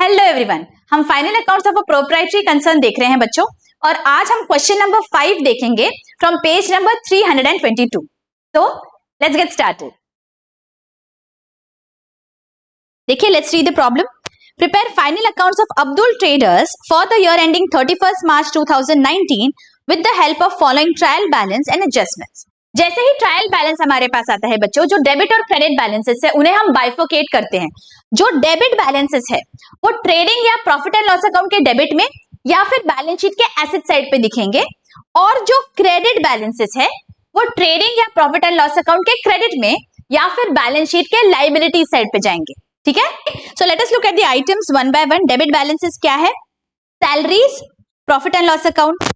Hello everyone, हम final accounts of a proprietary concern देख रहे हैं बच्चों, और आज हम क्वेश्चन नंबर 5 देखेंगे फ्रॉम पेज नंबर 322। तो लेट्स गेट स्टार्टेड। देखिए, let's read the problem. Prepare final accounts of Abdul traders for the year ending 31 March 2019 with the help of following trial balance and adjustments. जैसे ही trial balance हमारे पास आता है बच्चों, जो debit और credit balances है उन्हें हम बाइफोकेट करते हैं। जो डेबिट बैलेंसेस है वो ट्रेडिंग या प्रॉफिट एंड लॉस अकाउंट के डेबिट में या फिर बैलेंस शीट के एसेट साइड पे दिखेंगे, और जो क्रेडिट बैलेंसेस है वो ट्रेडिंग या प्रॉफिट एंड लॉस अकाउंट के क्रेडिट में या फिर बैलेंस शीट के लायबिलिटी साइड पे जाएंगे। ठीक है, so let us look at the items one by one. Debit balances क्या है? Salaries, profit and loss account,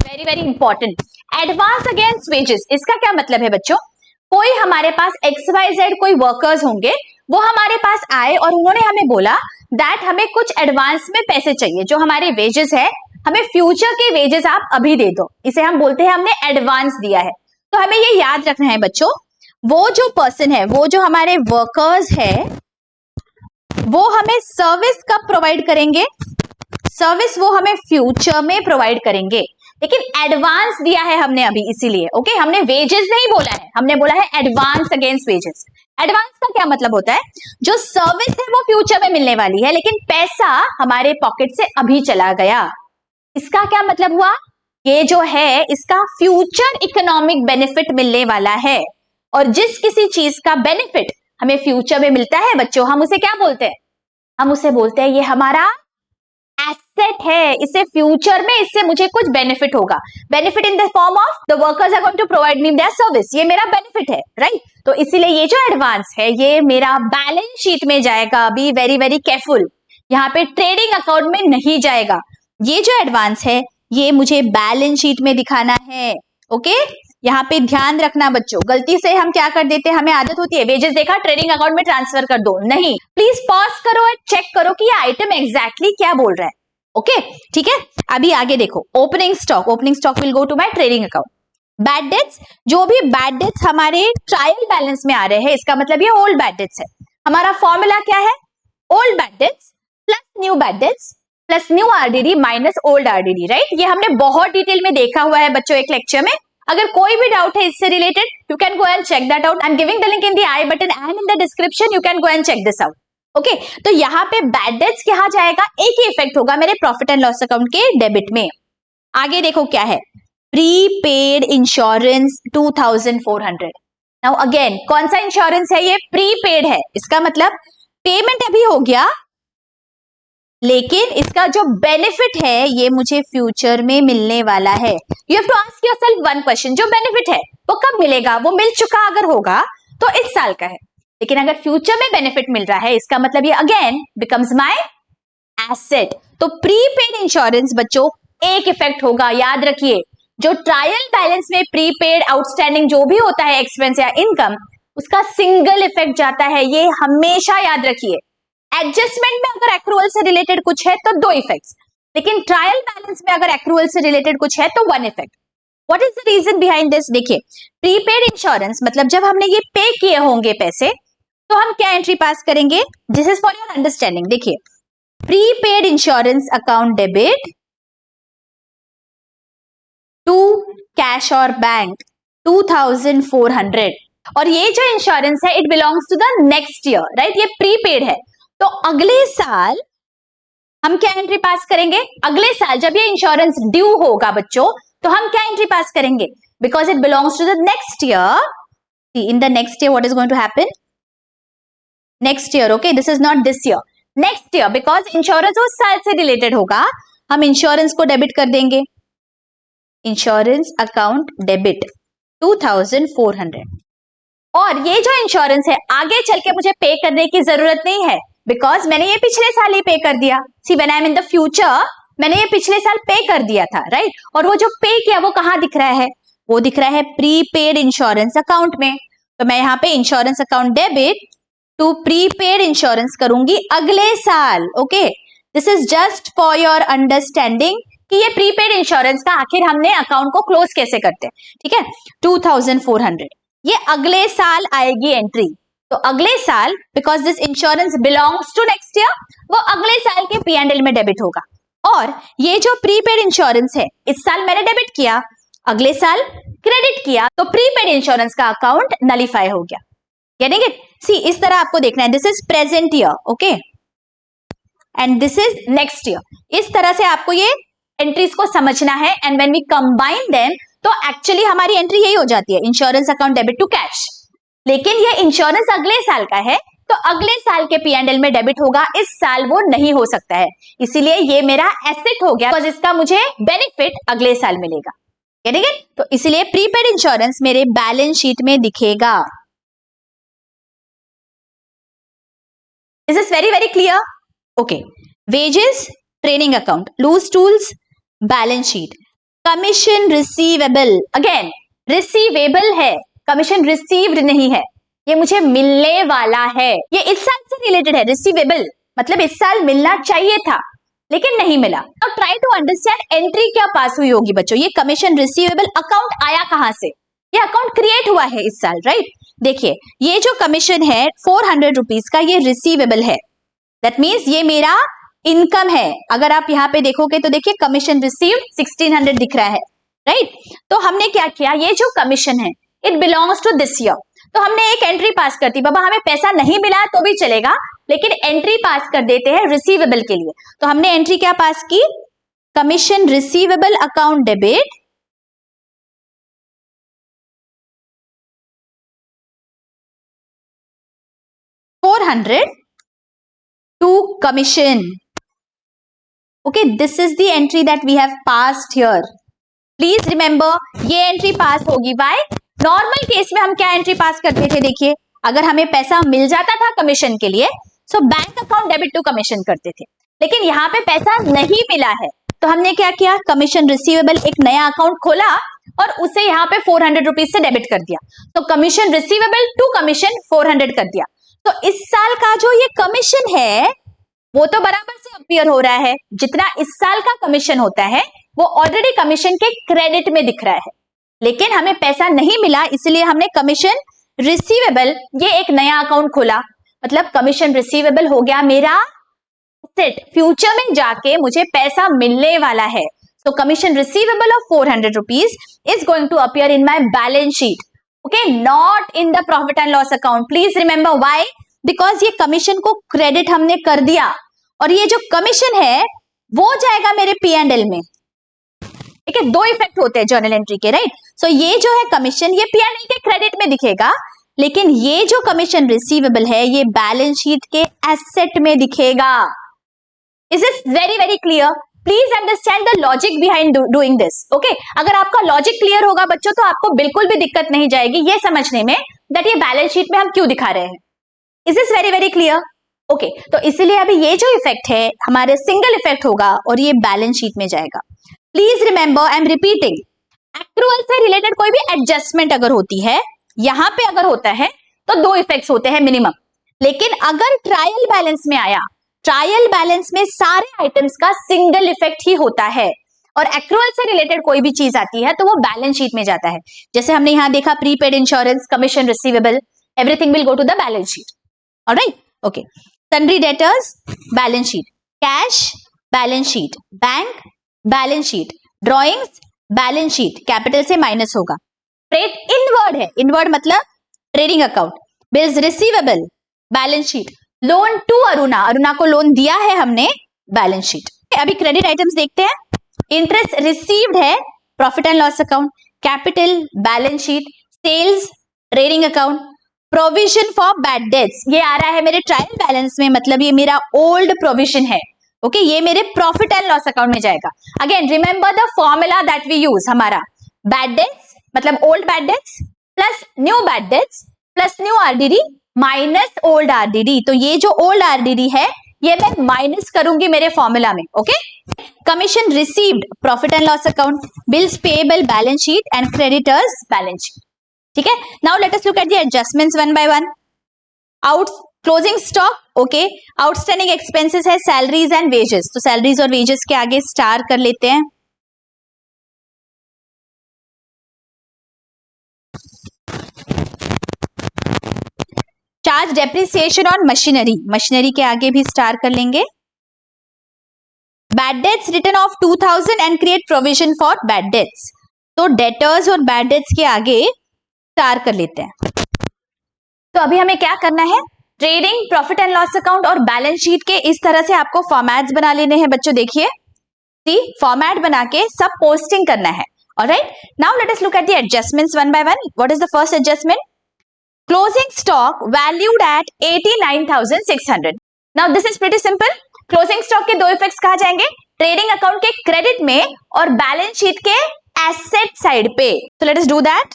very very important, advance against wages. इसका क्या मतलब है बच्चों? कोई हमारे पास XYZ कोई वर्कर्स होंगे, वो हमारे पास आए और उन्होंने हमें बोला दैट हमें कुछ एडवांस में पैसे चाहिए, जो हमारे वेजेस है हमें फ्यूचर के वेजेस आप अभी दे दो, इसे हम बोलते हैं हमने एडवांस दिया है। तो हमें ये याद रखना है बच्चों, वो जो पर्सन है, वो जो हमारे वर्कर्स है, वो हमें सर्विस कब प्रोवाइड करेंगे? सर्विस वो हमें फ्यूचर में प्रोवाइड करेंगे, लेकिन एडवांस दिया है हमने अभी, इसीलिए ओके हमने वेजेस नहीं बोला है, हमने बोला है एडवांस अगेंस्ट वेजेस। एडवांस का क्या मतलब होता है? जो सर्विस है वो फ्यूचर में मिलने वाली है, लेकिन पैसा हमारे पॉकेट से अभी चला गया। इसका क्या मतलब हुआ? ये जो है इसका फ्यूचर इकोनॉमिक बेनिफिट मिलने वाला है, और जिस किसी चीज का बेनिफिट हमें फ्यूचर में मिलता है बच्चों, हम उसे क्या बोलते हैं? हम उसे बोलते हैं ये हमारा एसेट है, इसे फ्यूचर में इससे मुझे कुछ बेनिफिट होगा। Benefit in the form of the workers are going to provide me their service, ये मेरा बेनिफिट है, राइट? तो इसीलिए ये जो एडवांस है ये मेरा बैलेंस शीट में जाएगा। बी वेरी वेरी केयरफुल, यहाँ पे ट्रेडिंग अकाउंट में नहीं जाएगा। ये जो एडवांस है ये मुझे बैलेंस शीट में दिखाना है। ओके, यहाँ पे ध्यान रखना बच्चों, गलती से हम क्या कर देते हैं, हमें आदत होती है वेजेस देखा ट्रेडिंग अकाउंट में ट्रांसफर कर दो। नहीं, प्लीज पॉज करो और चेक करो कि ये आइटम एग्जैक्टली क्या बोल रहा है। ओके, ठीक है, अभी आगे देखो। Opening stock will go to my trading account. Bad debts, जो भी बैड डेट्स हमारे ट्रायल बैलेंस में आ रहे हैं, इसका मतलब ये ओल्ड बैड डेट्स है। हमारा फॉर्मूला क्या है? Old bad debts plus new bad debts plus new RDD minus old RDD, right? ये हमने बहुत डिटेल में देखा हुआ है बच्चों एक लेक्चर में। अगर कोई भी डाउट है इससे related, you can go and check that out. I am giving the link in the I button and in the description, you can go and check this out. Okay, तो यहाँ पे bad debts कहा जाएगा, एक ही effect होगा मेरे profit and loss account के debit में। आगे देखो क्या है, प्रीपेड इंश्योरेंस 2400। नाउ अगेन, कौन सा इंश्योरेंस है ये? प्रीपेड है। इसका मतलब पेमेंट अभी हो गया, लेकिन इसका जो बेनिफिट है ये मुझे फ्यूचर में मिलने वाला है। You have to ask yourself one question, जो बेनिफिट है वो कब मिलेगा? वो मिल चुका अगर होगा तो इस साल का है, लेकिन अगर फ्यूचर में बेनिफिट मिल रहा है, इसका मतलब ये अगेन बिकम्स माय एसेट। तो प्रीपेड इंश्योरेंस बच्चों एक इफेक्ट होगा, याद रखिए। जो ट्रायल बैलेंस में प्रीपेड आउटस्टैंडिंग जो भी होता है एक्सपेंस या इनकम, उसका सिंगल इफेक्ट जाता है, ये हमेशा याद रखिए। एडजस्टमेंट में अगर एक्रूअल से रिलेटेड कुछ है तो 2 इफेक्ट्स, लेकिन ट्रायल बैलेंस में अगर एक्रूअल से रिलेटेड कुछ है तो 1 effect. What is the reason behind this? देखिए, प्रीपेड इंश्योरेंस मतलब जब हमने ये पे किए होंगे पैसे, तो हम क्या एंट्री पास करेंगे? This is for your understanding. देखिए, prepaid insurance account debit to cash और बैंक 2400, और ये जो इंश्योरेंस है it belongs to the next year, right? ये प्रीपेड है, तो अगले साल हम क्या एंट्री पास करेंगे? अगले साल जब ये इंश्योरेंस ड्यू होगा बच्चों, तो हम क्या एंट्री पास करेंगे? Because it belongs to the next year. In the next year what is going to happen? Next year, okay, this is not this year, next year, because insurance उस साल से related होगा, हम insurance को debit कर देंगे। Insurance account debit 2400, और ये जो इंश्योरेंस है आगे चल के मुझे पे करने की जरूरत नहीं है, बिकॉज मैंने ये पिछले साल ही पे कर दिया। See when I am in the future, मैंने ये पिछले साल पे कर दिया था, राइट? और वो जो पे किया वो कहां दिख रहा है? वो दिख रहा है प्रीपेड इंश्योरेंस अकाउंट में। तो मैं यहाँ पे insurance account debit to prepaid insurance करूंगी अगले साल। Okay, this is just for your understanding कि ये प्रीपेड इंश्योरेंस का आखिर हमने अकाउंट को क्लोज कैसे करते हैं, ठीक है। 2400 ये अगले साल आएगी एंट्री, तो अगले साल because this insurance belongs to next year, वो अगले साल के P&L में डेबिट होगा। और ये जो प्रीपेड इंश्योरेंस है इस साल मैंने डेबिट किया, अगले साल क्रेडिट किया, तो प्रीपेड इंश्योरेंस का अकाउंट नलिफाई हो गया। Getting it? सी इस तरह आपको देखना है, this is present year, okay, and this is next year. इस तरह से आपको ये एंट्रीज को समझना है, and when we combine them तो एक्चुअली हमारी एंट्री यही हो जाती है, insurance account debit to cash. लेकिन ये इंश्योरेंस अगले साल का है, तो अगले साल के P&L में डेबिट होगा, इस साल वो नहीं हो सकता है, इसीलिए ये मेरा एसेट हो गया, बिकॉज इसका मुझे बेनिफिट अगले साल मिलेगा। ठीक है, तो इसीलिए प्रीपेड इंश्योरेंस मेरे बैलेंस शीट में दिखेगा। This is very very clear, okay. Wages, training account, loose tools, balance sheet, commission receivable, again receivable है, कमीशन रिसीव्ड नहीं है, ये मुझे मिलने वाला है, ये इस साल से रिलेटेड है। रिसीवेबल मतलब इस साल मिलना चाहिए था लेकिन नहीं मिला। अब ट्राई टू अंडरस्टैंड एंट्री क्या पास हुई होगी बच्चों, ये कमीशन रिसीवेबल अकाउंट आया कहां से, ये अकाउंट क्रिएट हुआ है इस साल, राइट। देखिए ये जो कमीशन है 400 रुपीज का, ये रिसीवेबल है, दैट मीन्स ये मेरा इनकम है। अगर आप यहाँ पे देखोगे तो देखिए कमीशन रिसीव्ड 1600 दिख रहा है, राइट। तो हमने क्या किया, ये जो कमीशन है it belongs to this year, तो हमने एक एंट्री पास कर दी, बाबा हमें पैसा नहीं मिला तो भी चलेगा लेकिन एंट्री पास कर देते हैं रिसीवेबल के लिए। तो हमने एंट्री क्या पास की, commission receivable account debit 400 to commission. Okay, this is the entry that we have passed here. Please remember, ये एंट्री पास होगी। Why? नॉर्मल केस में हम क्या एंट्री पास करते थे, देखिए अगर हमें पैसा मिल जाता था कमीशन के लिए so bank account debit to commission करते थे, लेकिन यहाँ पे पैसा नहीं मिला है तो हमने क्या किया, कमीशन रिसीवेबल एक नया अकाउंट खोला और उसे यहाँ पे 400 रुपीज से डेबिट कर दिया, तो कमीशन रिसीवेबल टू कमीशन 400 कर दिया। तो इस साल का जो ये कमीशन है वो तो बराबर से अपीयर हो रहा है, जितना इस साल का कमीशन होता है वो ऑलरेडी कमीशन के क्रेडिट में दिख रहा है, लेकिन हमें पैसा नहीं मिला इसलिए हमने कमीशन रिसीवेबल ये एक नया अकाउंट खोला, मतलब कमीशन रिसीवेबल हो गया मेरा सेट, फ्यूचर में जाके मुझे पैसा मिलने वाला है। So commission receivable of 400 rupees is going to appear in my balance sheet, okay, not in the profit and loss account. Please remember why? Because ये कमीशन को क्रेडिट हमने कर दिया और ये जो कमीशन है वो जाएगा मेरे P&L में। ठीक है, दो इफेक्ट होते हैं जर्नल एंट्री के, राइट। सो ये जो है कमीशन ये P&L के क्रेडिट में दिखेगा, लेकिन ये जो कमीशन रिसीवेबल है ये बैलेंस शीट के एसेट में दिखेगा। Is this very very clear? Please understand the logic behind doing this, okay. अगर आपका लॉजिक क्लियर होगा बच्चों तो आपको बिल्कुल भी दिक्कत नहीं जाएगी ये समझने में दैट ये बैलेंस शीट में हम क्यों दिखा रहे हैं। Is this very very clear? Okay, तो इसीलिए अभी ये जो इफेक्ट है हमारे सिंगल इफेक्ट होगा और ये बैलेंस शीट में जाएगा। Please remember, I am repeating, accrual से रिलेटेड कोई भी एडजस्टमेंट अगर होती है, यहां पे अगर होता है तो दो इफेक्ट्स होते हैं मिनिमम, लेकिन अगर ट्रायल बैलेंस में आया, ट्रायल बैलेंस में सारे आइटम्स का सिंगल इफेक्ट ही होता है, और एक्रूअल से रिलेटेड कोई भी चीज आती है तो वो बैलेंस शीट में जाता है। जैसे हमने यहां देखा prepaid insurance, commission receivable, everything will go to the balance sheet, alright, okay. Sundry debtors balance sheet, cash balance sheet, bank balance sheet, drawings balance sheet, capital से माइनस होगा। ट्रेड इनवर्ड है, इनवर्ड मतलब trading account, bills receivable balance sheet, loan to Aruna, Aruna को loan दिया है हमने, balance sheet. अभी credit items देखते हैं। इंटरेस्ट रिसीव्ड है, profit and loss account, capital balance sheet, sales trading account, provision for bad debts ये आ रहा है मेरे ट्रायल बैलेंस में, मतलब ये मेरा ओल्ड प्रोविजन है, ओके, ये मेरे प्रॉफिट एंड लॉस अकाउंट में जाएगा। Again remember the formula that we use, हमारा बैड डेट्स मतलब old bad debts plus new bad debts plus new RDD minus old RDD, तो ये जो ओल्ड आरडीडी है ये मैं माइनस करूंगी मेरे फॉर्मूला में, okay. Commission received profit and loss account, bills payable balance sheet and creditors balance sheet, ठीक है। Now let us look at the adjustments one by one. Closing stock, okay. Outstanding expenses है salaries and wages, तो salaries और wages के आगे star कर लेते हैं। Charge depreciation on machinery, machinery के आगे भी स्टार कर लेंगे। Bad debts written off 2000 and create provision for bad dates, तो डेटर्स और बैड डेट्स के आगे स्टार कर लेते हैं। तो अभी हमें क्या करना है, trading, profit and loss account और बैलेंस शीट के इस तरह से आपको फॉर्मेट्स बना लेने हैं बच्चों। देखिए फॉर्मेट बना के सब पोस्टिंग करना है। Alright, now let us look at the adjustments one by one. What is the first adjustment? Closing stock valued at 89,600। Now this is pretty simple. Closing stock के दो इफेक्ट्स कहा जाएंगे, ट्रेडिंग अकाउंट के credit में और balance sheet के asset side पे। तो लेट अस डू दैट।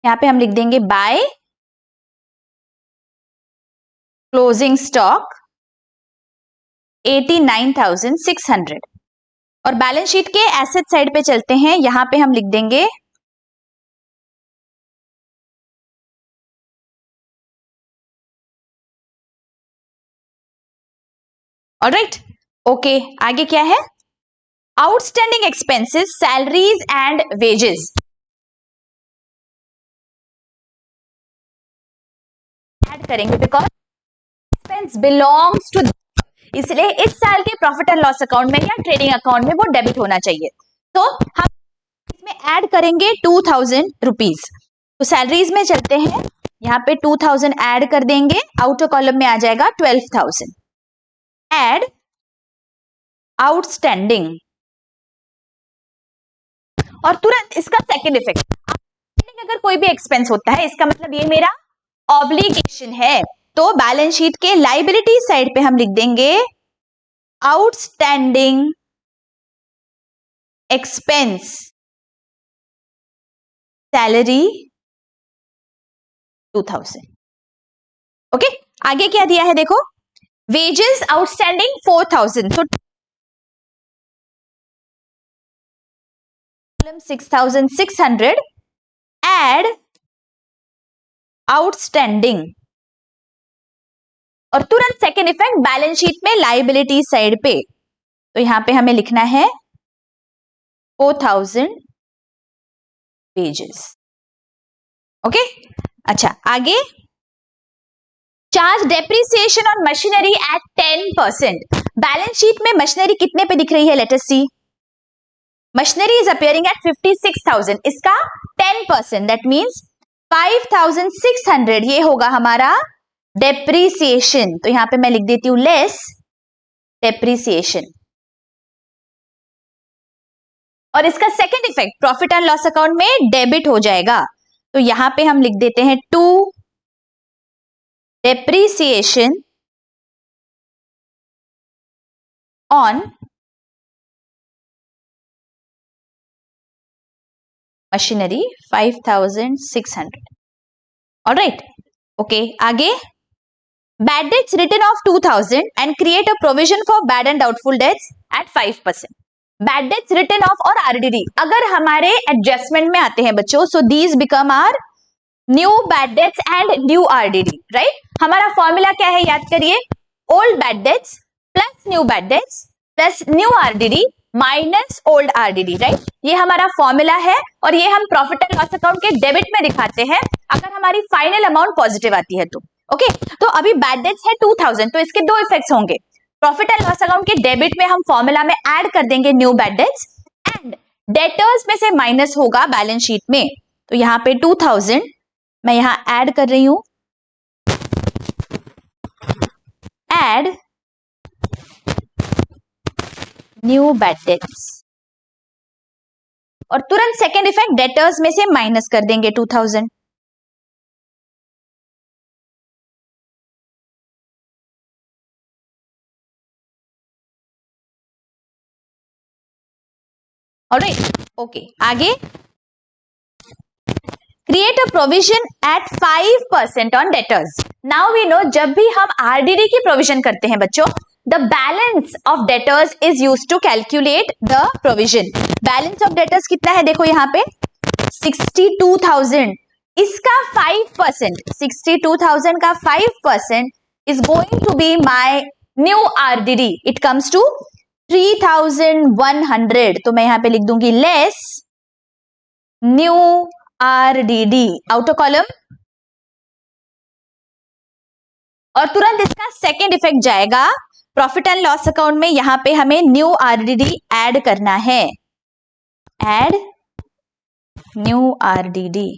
यहां पे हम लिख देंगे बाय क्लोजिंग स्टॉक 89,600 और बैलेंस शीट के एसेट साइड पे चलते हैं। यहां पे हम लिख देंगे ऑलराइट, ओके। आगे क्या है? Outstanding expenses salaries and wages add करेंगे बिकॉज एक्सपेंस बिलोंग्स टू, इसलिए इस साल के प्रॉफिट एंड लॉस अकाउंट में या ट्रेडिंग अकाउंट में वो डेबिट होना चाहिए। तो हम इसमें ऐड करेंगे 2000 रुपीज। तो सैलरीज में चलते हैं, यहाँ पे 2000 ऐड कर देंगे, आउटर कॉलम में आ जाएगा 12,000। ऐड आउटस्टैंडिंग और तुरंत इसका सेकेंड इफेक्ट, अगर कोई भी एक्सपेंस होता है इसका मतलब ये मेरा ऑब्लिगेशन है। तो बैलेंस शीट के लाइबिलिटी साइड पे हम लिख देंगे आउटस्टैंडिंग एक्सपेंस सैलरी 2000। ओके, आगे क्या दिया है देखो, वेजेस आउटस्टैंडिंग 4000, तो 6,600 एड आउटस्टैंडिंग और तुरंत सेकेंड इफेक्ट बैलेंस शीट में लाइबिलिटी साइड पे। तो यहां पे हमें लिखना है 4,000 वेजेस। ओके, अच्छा आगे, charge depreciation on machinery at 10%। Balance sheet में मशीनरी कितने पे दिख रही है? Let us see, machinery is appearing at 56,000, इसका 10%, दैट मींस 5,600 ये होगा हमारा डेप्रिसिएशन। तो यहां पे मैं लिख देती हूं लेस डेप्रिसिएशन। और इसका second effect profit and loss account में डेबिट हो जाएगा। तो यहां पे हम लिख देते हैं to depreciation on machinery 5,600। All right, okay. आगे, bad debts written off 2000 and create a provision for bad and doubtful debts at 5%। Bad debts written off और आरडीडी अगर हमारे एडजस्टमेंट में आते हैं बच्चों, so these become are new bad debts and new RDD, right. हमारा formula क्या है याद करिए, old bad debts plus new bad debts plus new RDD minus old RDD, right. ये हमारा फॉर्मूला है और ये हम प्रॉफिट एंड लॉस अकाउंट के डेबिट में दिखाते हैं अगर हमारी फाइनल अमाउंट पॉजिटिव आती है तो। ओके, तो अभी बैड डेट्स है 2000, तो इसके दो इफेक्ट्स होंगे। प्रॉफिट एंड लॉस अकाउंट के डेबिट में हम फॉर्मूला में ऐड कर देंगे new bad debts and debtors में से माइनस होगा बैलेंस शीट में। तो यहाँ पे 2000 मैं यहां ऐड कर रही हूं, ऐड न्यू बैड डेट्स और तुरंत सेकेंड इफेक्ट डेटर्स में से माइनस कर देंगे 2000। All right, okay. आगे, create a provision at 5% on debtors. Now we know जब भी हम आरडीडी की प्रोविजन करते हैं बच्चों, the balance of debtors is used to calculate the provision. Balance of debtors कितना है देखो यहाँ पे 62,000, इसका 5%, 62,000 का 5% is going to be my new RDD. It comes to 3,100. तो मैं यहां पे लिख दूंगी less new RDD outer column, और तुरंत इसका सेकेंड इफेक्ट जाएगा प्रॉफिट एंड लॉस अकाउंट में। यहां पे हमें न्यू RDD ऐड करना है, add new RDD।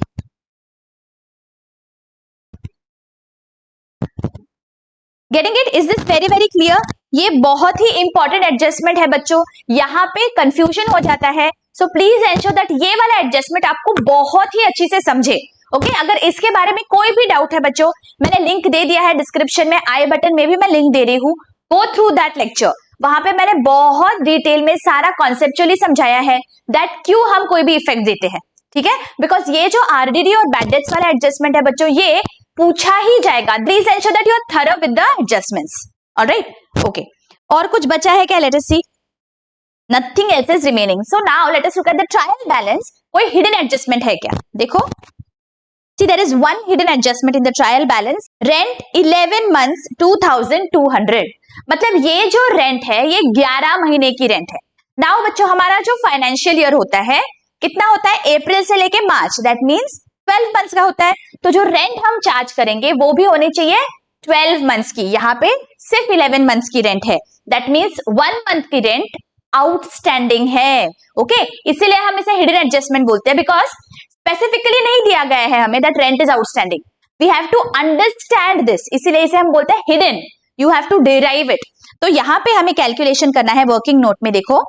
Getting it? Is this very very clear? ये बहुत ही इंपॉर्टेंट एडजस्टमेंट है बच्चों, यहाँ पे कंफ्यूजन हो जाता है, सो प्लीज एंश्योर दैट ये वाला एडजस्टमेंट आपको बहुत ही अच्छी से समझे। ओके अगर इसके बारे में कोई भी डाउट है बच्चों, मैंने लिंक दे दिया है डिस्क्रिप्शन में, आई बटन में भी मैं लिंक दे रही हूँ, गो थ्रू दैट लेक्चर। वहां पे मैंने बहुत डिटेल में सारा कॉन्सेप्चुअली समझाया है दैट क्यों हम कोई भी इफेक्ट देते हैं, ठीक है? बिकॉज ये जो RDD और बैड डेट्स वाला एडजस्टमेंट है बच्चों, ये पूछा ही जाएगा। Please ensure that you are thorough with the adjustments. Alright, okay. और कुछ बचा है क्या? Let us see. Nothing else is remaining, so now let us look at the trial balance. कोई हिडन एडजस्टमेंट है क्या? देखो, see there is one hidden adjustment in the trial balance. Rent 11 months 2,200, मतलब ये जो रेंट है ये 11 महीने की रेंट है। नाउ बच्चों हमारा जो फाइनेंशियल ईयर होता है कितना होता है? अप्रैल से लेके मार्च, दैट मींस 12 मंथ्स का होता है। तो जो रेंट हम चार्ज करेंगे वो भी होनी चाहिए 12 मंथ्स की। यहाँ पे सिर्फ 11 मंथ्स की रेंट है, दैट मींस 1 मंथ की रेंट आउटस्टैंडिंग है। ओके इसीलिए हम इसे हिडन एडजस्टमेंट बोलते हैं, बिकॉज स्पेसिफिकली नहीं दिया गया है हमें that rent is outstanding. We have to understand this, इसीलिए इसे हम बोलते हैं hidden. You have to derive it. तो यहाँ पे हमें कैलकुलेशन करना है वर्किंग नोट में। देखो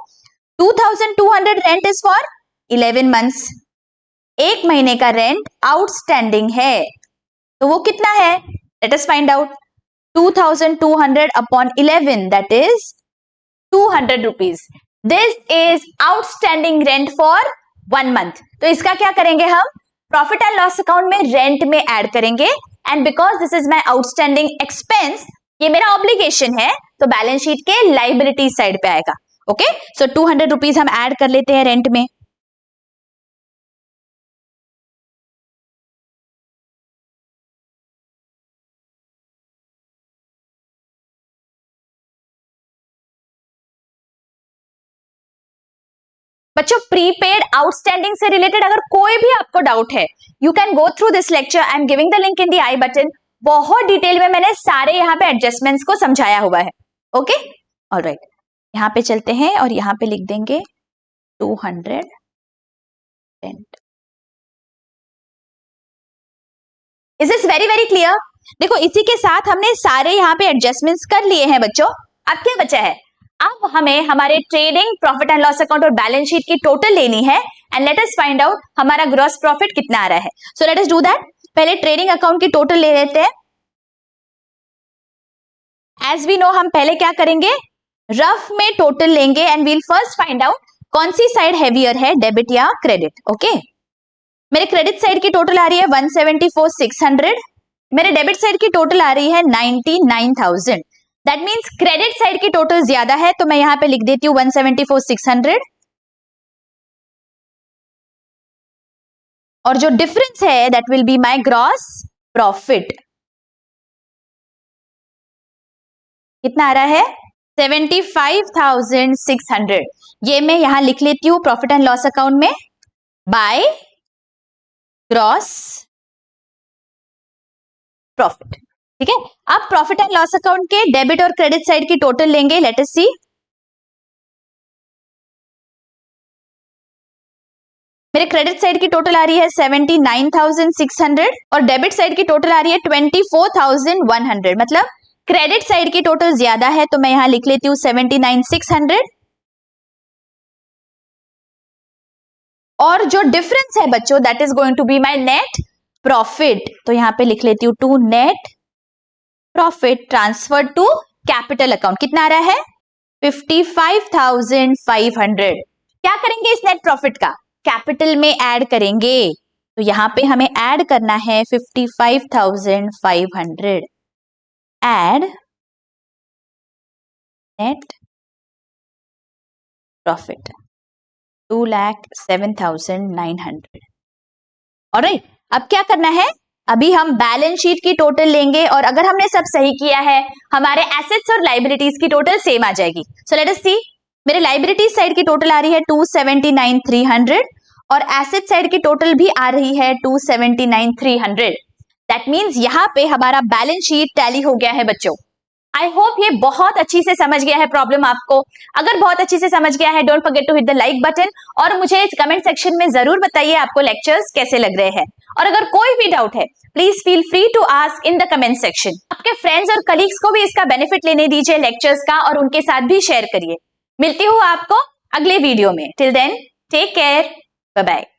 2,200 रेंट इज फॉर 11 मंथ्स, एक महीने का रेंट आउटस्टैंडिंग है, तो वो कितना है? Let us find out. 2,200 upon 11 that is 200 rupees. This is outstanding rent for 1 month. तो इसका क्या करेंगे हम? प्रॉफिट एंड लॉस अकाउंट में रेंट में ऐड करेंगे, and because this is my outstanding expense, ये मेरा ऑब्लिगेशन है, तो बैलेंस शीट के लाइबिलिटी साइड पे आएगा। ओके सो 200 रुपीज हम ऐड कर लेते हैं रेंट में। बच्चों प्रीपेड आउटस्टैंडिंग से रिलेटेड अगर कोई भी आपको डाउट है, you can go through this lecture. I am giving the link in the I button. बहुत डिटेल में मैंने सारे यहाँ पे एडजस्टमेंट्स को समझाया हुआ है। ओके ऑलराइट, यहाँ पे चलते हैं और यहाँ पे लिख देंगे 200 rent. Is this very very clear? देखो इसी के साथ हमने सारे यहाँ पे एडजस्टमेंट्स कर लिए हैं बच्चों। अब क्या बचा है? अब हमें हमारे trading, profit and loss account और बैलेंस शीट की टोटल लेनी है, and let us find out हमारा ग्रॉस प्रॉफिट कितना आ रहा है। So let us do that. पहले ट्रेडिंग अकाउंट की टोटल ले लेते हैं। एज वी नो हम पहले क्या करेंगे? रफ में टोटल लेंगे, and we'll first find out कौन सी साइड हैवियर है, डेबिट या क्रेडिट। ओके मेरे क्रेडिट साइड की टोटल आ रही है 174,600, मेरे डेबिट साइड की टोटल आ रही है 99,000। दैट मीन्स क्रेडिट साइड की टोटल ज्यादा है, तो मैं यहां पे लिख देती हूँ 174,600, और जो डिफरेंस है that will be my gross profit. कितना आ रहा है? 75,600। ये मैं यहां लिख लेती हूँ प्रॉफिट एंड लॉस अकाउंट में बाय ग्रॉस प्रॉफिट। ठीक है, अब प्रॉफिट एंड लॉस अकाउंट के डेबिट और क्रेडिट साइड की टोटल लेंगे। लेट अस सी। मेरे क्रेडिट साइड की टोटल आ रही है 79,600 और डेबिट साइड की टोटल आ रही है 24,100। मतलब क्रेडिट साइड की टोटल ज्यादा है, तो मैं यहां लिख लेती हूँ 79,600, और जो डिफरेंस है बच्चों that is going to be my net profit. तो यहां पे लिख लेती हूँ to net profit transfer to capital account. कितना आ रहा है? 55,500। क्या करेंगे इस नेट प्रॉफिट का? कैपिटल में ऐड करेंगे। तो यहां पे हमें ऐड करना है 55,500, ऐड नेट प्रॉफिट 2,07,900। ऑलराइट, अब क्या करना है, अभी हम बैलेंस शीट की टोटल लेंगे और अगर हमने सब सही किया है हमारे एसेट्स और लाइबिलिटीज की टोटल सेम आ जाएगी। सो लेट अस सी, मेरे लाइबिलिटीज साइड की टोटल आ रही है 279,300 और एसेट साइड की टोटल भी आ रही है 279,300। दैट मीन्स यहाँ पे हमारा बैलेंस शीट टैली हो गया है बच्चों। आई होप ये बहुत अच्छी से समझ गया है प्रॉब्लम आपको। अगर बहुत अच्छी से समझ गया है, don't forget to hit the like button और मुझे कमेंट सेक्शन में जरूर बताइए आपको लेक्चर्स कैसे लग रहे हैं। और अगर कोई भी डाउट है please feel free to ask in the comment section. आपके फ्रेंड्स और कलीग्स को भी इसका बेनिफिट लेने दीजिए लेक्चर्स का और उनके साथ भी शेयर करिए। मिलती हूँ आपको अगले वीडियो में। Till then take care, bye bye.